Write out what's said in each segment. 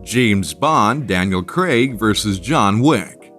James Bond Daniel Craig vs. John Wick.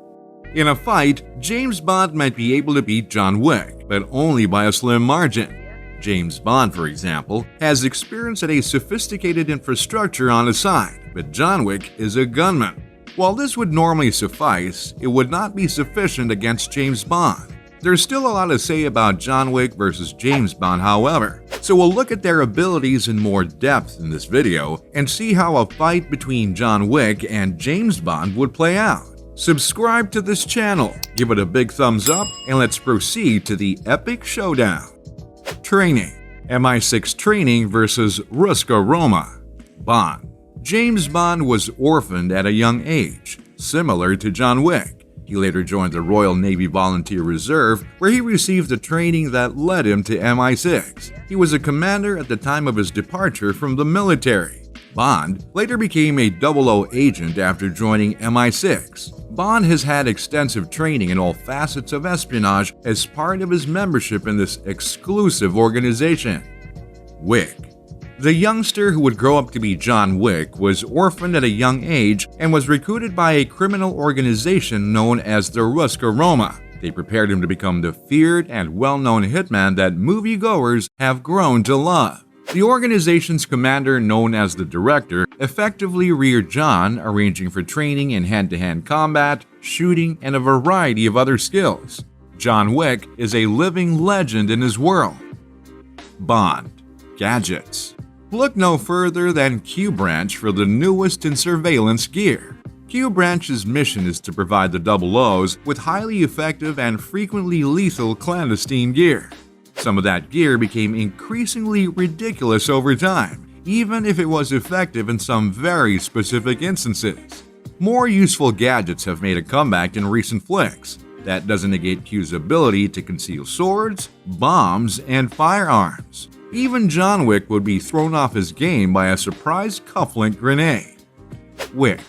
In a fight, James Bond might be able to beat John Wick, but only by a slim margin. James Bond, for example, has experience at a sophisticated infrastructure on his side, but John Wick is a gunman. While this would normally suffice, it would not be sufficient against James Bond. There's still a lot to say about John Wick versus James Bond, however, so we'll look at their abilities in more depth in this video and see how a fight between John Wick and James Bond would play out. Subscribe to this channel, give it a big thumbs up, and let's proceed to the epic showdown. Training: MI6 training versus Ruska Roma. Bond. James Bond was orphaned at a young age, similar to John Wick. He later joined the Royal Navy Volunteer Reserve, where he received the training that led him to MI6. He was a commander at the time of his departure from the military. Bond later became a 00 agent after joining MI6. Bond has had extensive training in all facets of espionage as part of his membership in this exclusive organization. Wick. The youngster who would grow up to be John Wick was orphaned at a young age and was recruited by a criminal organization known as the Ruska Roma. They prepared him to become the feared and well-known hitman that moviegoers have grown to love. The organization's commander, known as the Director, effectively reared John, arranging for training in hand-to-hand combat, shooting, and a variety of other skills. John Wick is a living legend in his world. Bond. Gadgets. Look no further than Q Branch for the newest in surveillance gear. Q Branch's mission is to provide the 00s with highly effective and frequently lethal clandestine gear. Some of that gear became increasingly ridiculous over time, even if it was effective in some very specific instances. More useful gadgets have made a comeback in recent flicks. That doesn't negate Q's ability to conceal swords, bombs, and firearms. Even John Wick would be thrown off his game by a surprise cufflink grenade. Wick.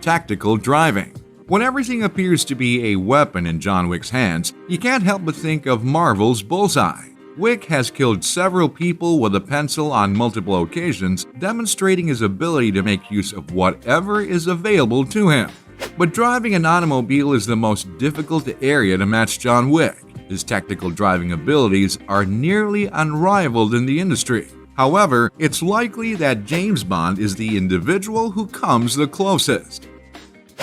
Tactical driving. When everything appears to be a weapon in John Wick's hands, you can't help but think of Marvel's Bullseye. Wick has killed several people with a pencil on multiple occasions, demonstrating his ability to make use of whatever is available to him. But driving an automobile is the most difficult area to match John Wick. His tactical driving abilities are nearly unrivaled in the industry. However, it's likely that James Bond is the individual who comes the closest.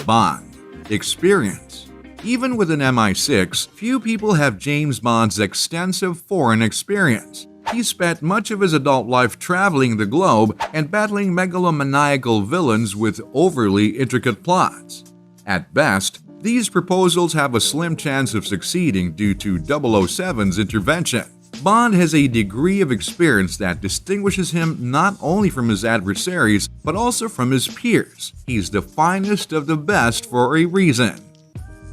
Bond. Experience. Even within MI6, few people have James Bond's extensive foreign experience. He spent much of his adult life traveling the globe and battling megalomaniacal villains with overly intricate plots. At best, these proposals have a slim chance of succeeding due to 007's intervention. Bond has a degree of experience that distinguishes him not only from his adversaries, but also from his peers. He's the finest of the best for a reason.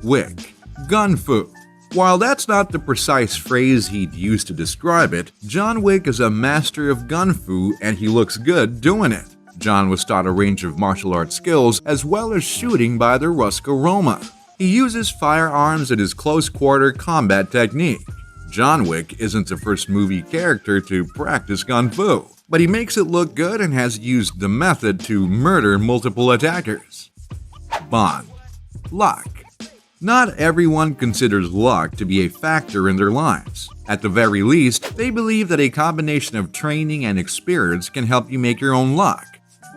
Wick Gunfu. While that's not the precise phrase he'd use to describe it, John Wick is a master of gunfu and he looks good doing it. John was taught a range of martial arts skills as well as shooting by the Ruska Roma. He uses firearms in his close-quarter combat technique. John Wick isn't the first movie character to practice Kung Fu, but he makes it look good and has used the method to murder multiple attackers. Bond. Luck. Not everyone considers luck to be a factor in their lives. At the very least, they believe that a combination of training and experience can help you make your own luck.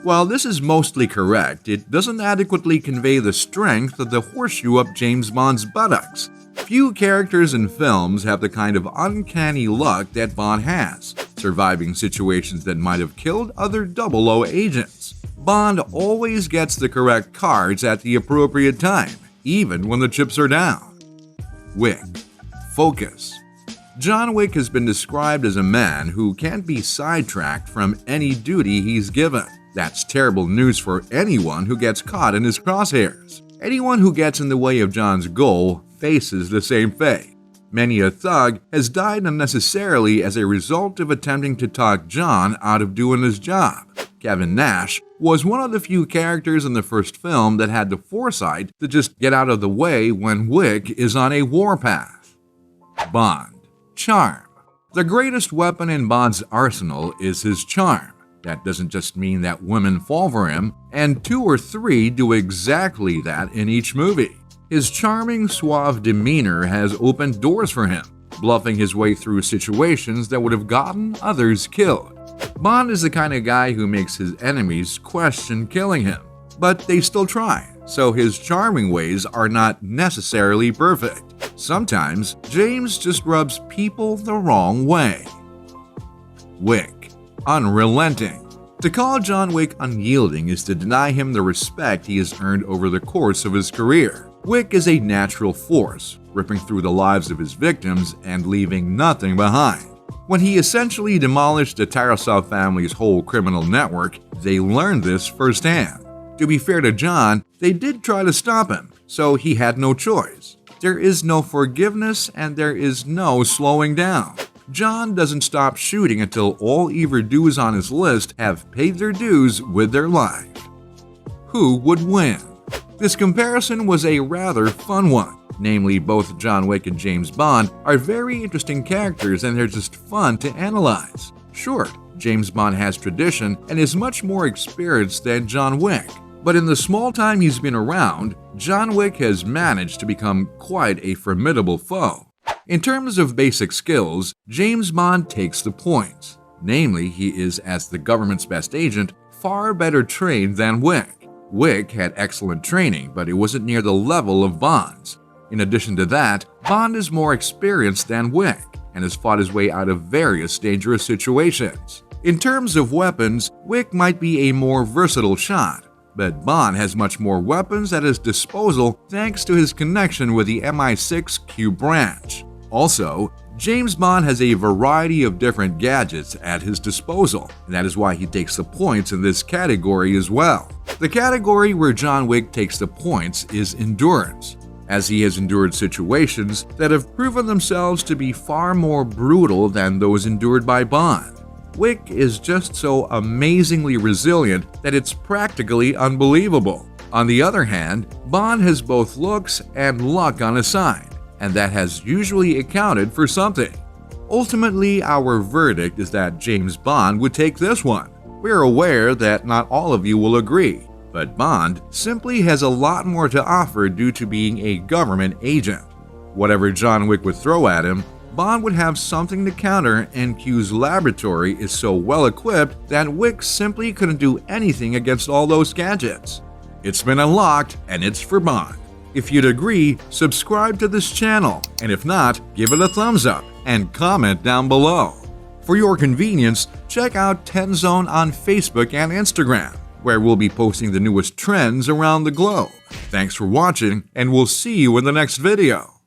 While this is mostly correct, it doesn't adequately convey the strength of the horseshoe up James Bond's buttocks. Few characters in films have the kind of uncanny luck that Bond has, surviving situations that might have killed other 00 agents. Bond always gets the correct cards at the appropriate time, even when the chips are down. Wick Focus. John Wick has been described as a man who can't be sidetracked from any duty he's given. That's terrible news for anyone who gets caught in his crosshairs. Anyone who gets in the way of John's goal faces the same fate. Many a thug has died unnecessarily as a result of attempting to talk John out of doing his job. Kevin Nash was one of the few characters in the first film that had the foresight to just get out of the way when Wick is on a warpath. Bond. Charm. The greatest weapon in Bond's arsenal is his charm. That doesn't just mean that women fall for him, and 2 or 3 do exactly that in each movie. His charming, suave demeanor has opened doors for him, bluffing his way through situations that would have gotten others killed. Bond is the kind of guy who makes his enemies question killing him, but they still try, so his charming ways are not necessarily perfect. Sometimes, James just rubs people the wrong way. Wick, unrelenting. To call John Wick unyielding is to deny him the respect he has earned over the course of his career. Wick is a natural force, ripping through the lives of his victims and leaving nothing behind. When he essentially demolished the Tarasov family's whole criminal network, they learned this firsthand. To be fair to John, they did try to stop him, so he had no choice. There is no forgiveness and there is no slowing down. John doesn't stop shooting until all evildoers on his list have paid their dues with their life. Who would win? This comparison was a rather fun one. Namely, both John Wick and James Bond are very interesting characters and they're just fun to analyze. Sure, James Bond has tradition and is much more experienced than John Wick. But in the small time he's been around, John Wick has managed to become quite a formidable foe. In terms of basic skills, James Bond takes the points. Namely, he is, as the government's best agent, far better trained than Wick. Wick had excellent training, but it wasn't near the level of Bond's. In addition to that, Bond is more experienced than Wick and has fought his way out of various dangerous situations. In terms of weapons, Wick might be a more versatile shot, but Bond has much more weapons at his disposal thanks to his connection with the MI6 Q branch. Also, James Bond has a variety of different gadgets at his disposal, and that is why he takes the points in this category as well. The category where John Wick takes the points is endurance, as he has endured situations that have proven themselves to be far more brutal than those endured by Bond. Wick is just so amazingly resilient that it's practically unbelievable. On the other hand, Bond has both looks and luck on his side, and that has usually accounted for something. Ultimately, our verdict is that James Bond would take this one. We're aware that not all of you will agree, but Bond simply has a lot more to offer due to being a government agent. Whatever John Wick would throw at him, Bond would have something to counter, and Q's laboratory is so well equipped that Wick simply couldn't do anything against all those gadgets. It's been unlocked, and it's for Bond. If you'd agree, subscribe to this channel, and if not, give it a thumbs up and comment down below. For your convenience, check out 10 Zone on Facebook and Instagram, where we'll be posting the newest trends around the globe. Thanks for watching, and we'll see you in the next video.